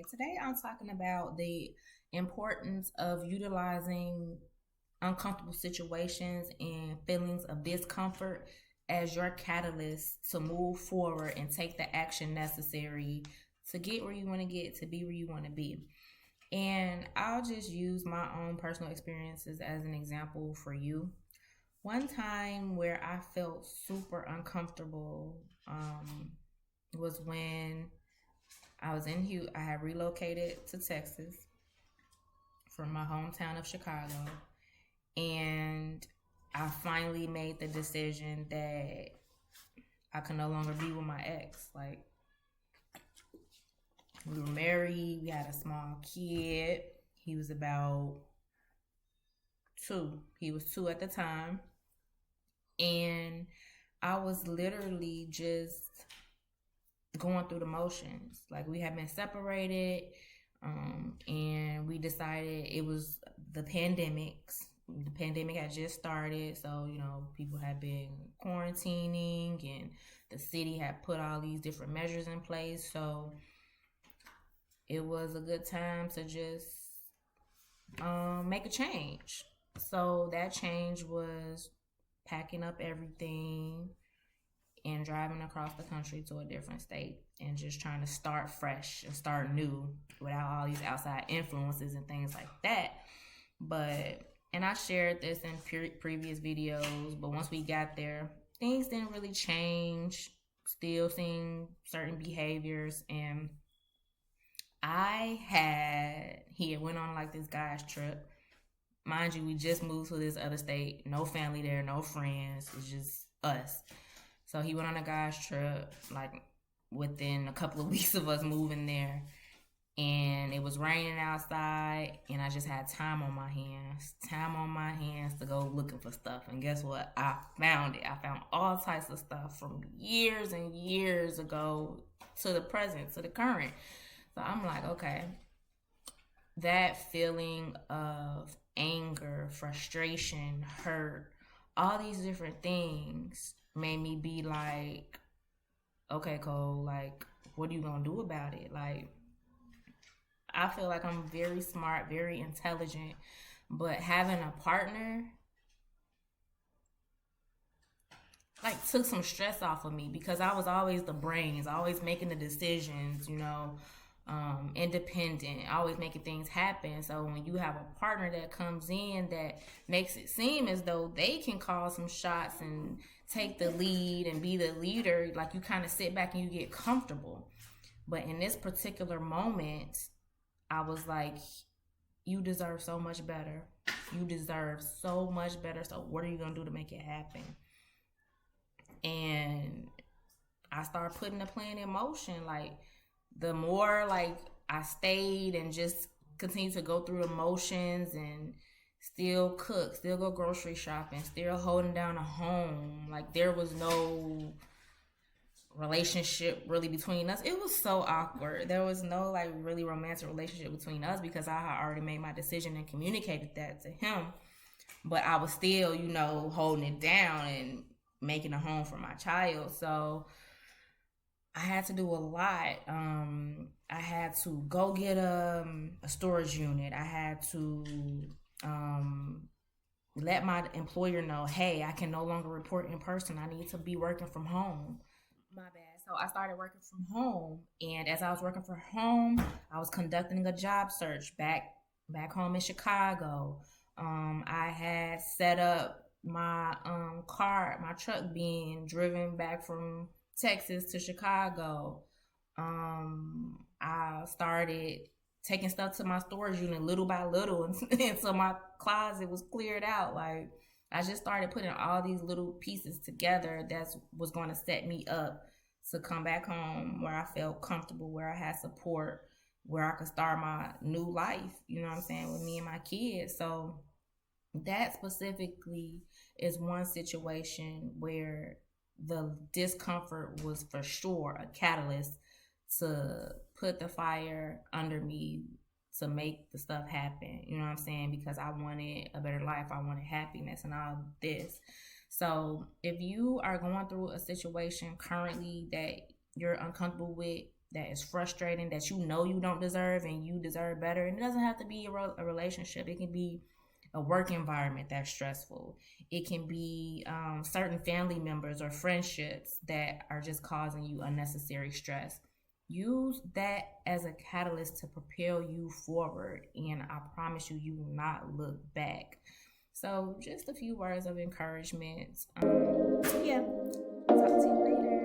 Today I'm talking about the importance of utilizing uncomfortable situations and feelings of discomfort as your catalyst to move forward and take the action necessary to get where you want to get, to be where you want to be. And I'll just use my own personal experiences as an example for you. One time where I felt super uncomfortable was when I was in Houston. I had relocated to Texas from my hometown of Chicago, and I finally made the decision that I could no longer be with my ex. Like, we were married, we had a small kid. He was about two. He was two at the time. And I was literally just going through the motions. Like, we had been separated, and we decided it was the pandemics. The pandemic had just started, so people had been quarantining, and the city had put all these different measures in place. So it was a good time to just make a change. So that change was packing up everything and driving across the country to a different state and just trying to start fresh and start new without all these outside influences and things like that. And I shared this in previous videos, but once we got there, things didn't really change. Still seeing certain behaviors, and he had went on like this guy's trip. Mind you, we just moved to this other state. No family there, no friends. It's just us. So he went on a guy's trip, like within a couple of weeks of us moving there. And it was raining outside, and I just had time on my hands. Time on my hands to go looking for stuff. And guess what? I found it. I found all types of stuff from years and years ago to the present, to the current. So I'm like, okay, that feeling of anger, frustration, hurt, all these different things made me be like, okay, Cole, like, what are you gonna do about it? Like, I feel like I'm very smart, very intelligent, but having a partner like took some stress off of me because I was always the brains, always making the decisions, independent, always making things happen. So when you have a partner that comes in that makes it seem as though they can call some shots and take the lead and be the leader, like, you kind of sit back and you get comfortable. But in this particular moment, I was like, you deserve so much better. You deserve so much better. So what are you going to do to make it happen? And I started putting the plan in motion. Like, the more like I stayed and just continued to go through the motions and still cook, still go grocery shopping, still holding down a home. Like, there was no relationship really between us. It was so awkward. There was no like really romantic relationship between us because I had already made my decision and communicated that to him. But I was still, holding it down and making a home for my child. So I had to do a lot. I had to go get a storage unit. I had to let my employer know, hey, I can no longer report in person. I need to be working from home. My bad. So I started working from home, and as I was working from home, I was conducting a job search back home in Chicago. I had set up my my truck being driven back from Texas to Chicago. I started taking stuff to my storage unit little by little until my closet was cleared out. Like, I just started putting all these little pieces together that was going to set me up to come back home where I felt comfortable, where I had support, where I could start my new life, you know what I'm saying, with me and my kids. So that specifically is one situation where the discomfort was for sure a catalyst to put the fire under me to make the stuff happen, you know what I'm saying, because I wanted a better life, I wanted happiness and all this. So if you are going through a situation currently that you're uncomfortable with, that is frustrating, that you know you don't deserve and you deserve better. And it doesn't have to be a relationship. It can be a work environment that's stressful. It can be certain family members or friendships that are just causing you unnecessary stress. Use that as a catalyst to propel you forward, and I promise you, you will not look back. So, just a few words of encouragement. Yeah, talk to you later.